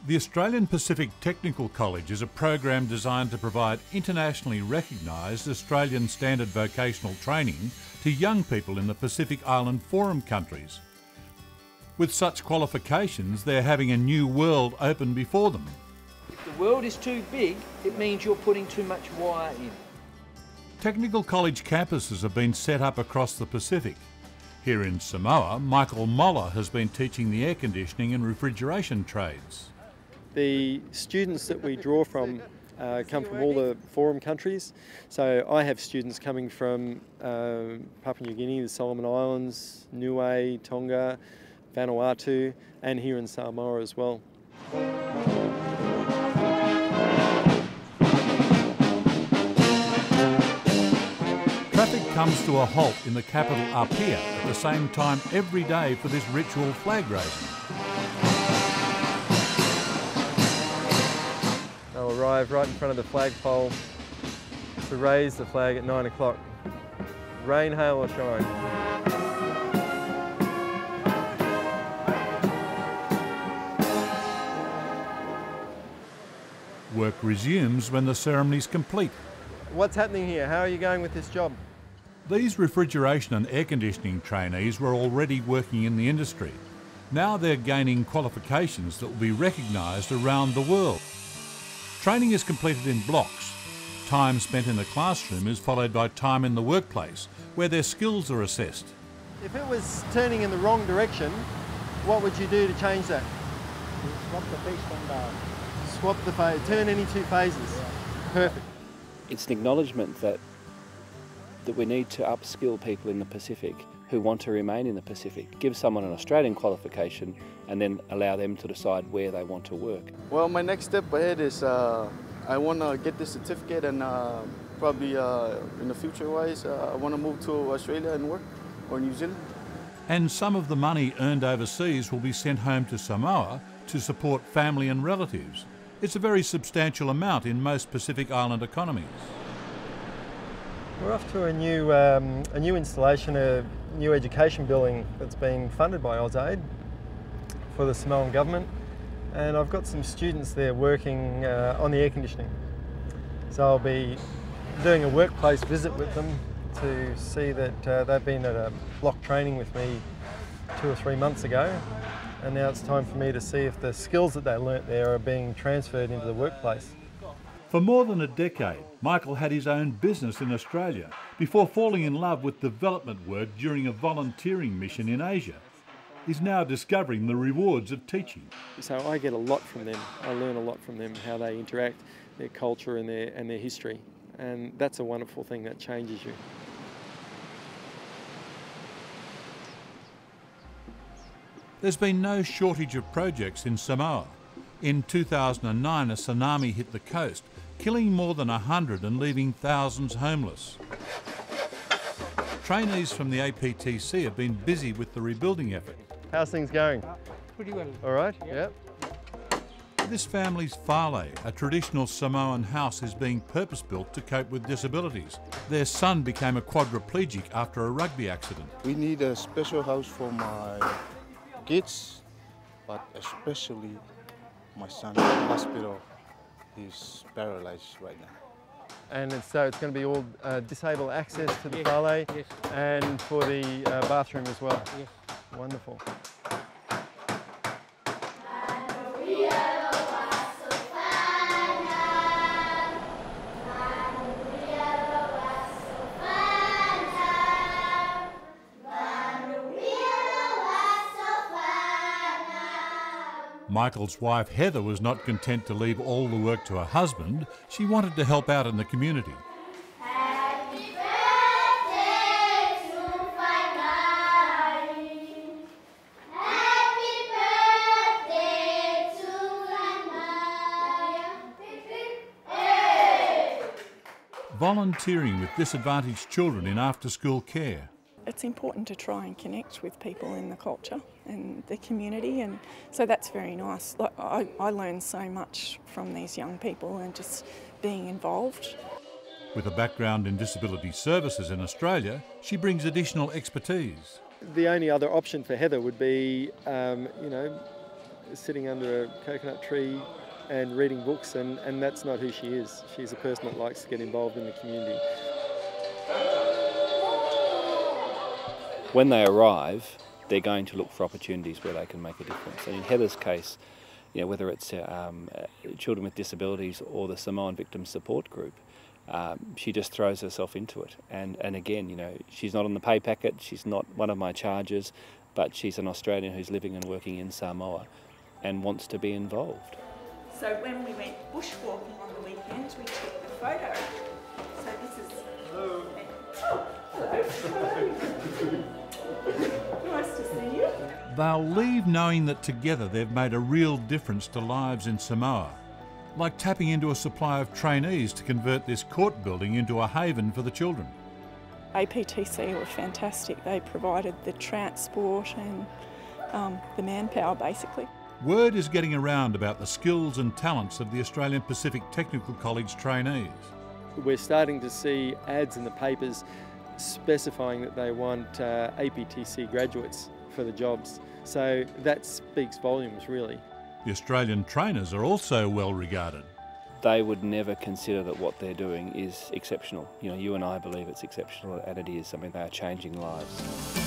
The Australian Pacific Technical College is a program designed to provide internationally recognised Australian standard vocational training to young people in the Pacific Island Forum countries. With such qualifications, they're having a new world open before them. If the world is too big, it means you're putting too much wire in. Technical college campuses have been set up across the Pacific. Here in Samoa, Michael Moller has been teaching the air conditioning and refrigeration trades. The students that we draw from come from all the Forum countries. So I have students coming from Papua New Guinea, the Solomon Islands, Niue, Tonga, Vanuatu, and here in Samoa as well. Traffic comes to a halt in the capital Apia at the same time every day for this ritual flag raising. They'll arrive right in front of the flagpole to raise the flag at 9 o'clock. Rain, hail or shine. Work resumes when the ceremony's complete. What's happening here? How are you going with this job? These refrigeration and air conditioning trainees were already working in the industry. Now they're gaining qualifications that will be recognised around the world. Training is completed in blocks. Time spent in the classroom is followed by time in the workplace, where their skills are assessed. If it was turning in the wrong direction, what would you do to change that? Swap the phase from the... Swap the phase, turn any two phases. Yeah. Perfect. It's an acknowledgement that we need to upskill people in the Pacific who want to remain in the Pacific, give someone an Australian qualification and then allow them to decide where they want to work. Well, my next step ahead is I want to get this certificate and probably in the future wise I want to move to Australia and work, or New Zealand. And some of the money earned overseas will be sent home to Samoa to support family and relatives. It's a very substantial amount in most Pacific Island economies. We're off to a new installation, a new education building that's been funded by AusAid for the Samoan government, and I've got some students there working on the air conditioning. So I'll be doing a workplace visit with them to see that they've been at a block training with me 2 or 3 months ago, and now it's time for me to see if the skills that they learnt there are being transferred into the workplace. For more than a decade, Michael had his own business in Australia before falling in love with development work during a volunteering mission in Asia. He's now discovering the rewards of teaching. So I get a lot from them. I learn a lot from them, how they interact, their culture and their history. And that's a wonderful thing that changes you. There's been no shortage of projects in Samoa. In 2009, a tsunami hit the coast, killing more than 100 and leaving thousands homeless. Trainees from the APTC have been busy with the rebuilding effort. How's things going? Pretty well. All right? Yep. This family's fale, a traditional Samoan house, is being purpose-built to cope with disabilities. Their son became a quadriplegic after a rugby accident. We need a special house for my kids, but especially my son in the hospital. He's paralyzed right now. And so it's going to be all disabled access to the fale and for the bathroom as well. Yes. Wonderful. Michael's wife Heather was not content to leave all the work to her husband. She wanted to help out in the community. Happy birthday to Whangai. Happy birthday to Whangai. Hey! Volunteering with disadvantaged children in after-school care. It's important to try and connect with people in the culture and the community, and so that's very nice. Like, I learn so much from these young people and just being involved. With a background in disability services in Australia, she brings additional expertise. The only other option for Heather would be, sitting under a coconut tree and reading books, and that's not who she is. She's a person that likes to get involved in the community. When they arrive, they're going to look for opportunities where they can make a difference. And in Heather's case, you know, whether it's children with disabilities or the Samoan Victim Support Group, she just throws herself into it. And again, you know, she's not on the pay packet, she's not one of my charges, but she's an Australian who's living and working in Samoa and wants to be involved. So when we went bushwalking on the weekend, we took the photo. So this is... Hello. Hello. Nice to see you. They'll leave knowing that together they've made a real difference to lives in Samoa, like tapping into a supply of trainees to convert this court building into a haven for the children. APTC were fantastic. They provided the transport and the manpower, basically. Word is getting around about the skills and talents of the Australian Pacific Technical College trainees. We're starting to see ads in the papers specifying that they want APTC graduates for the jobs. So that speaks volumes, really. The Australian trainers are also well regarded. They would never consider that what they're doing is exceptional. You know, you and I believe it's exceptional, and it is. I mean, they are changing lives.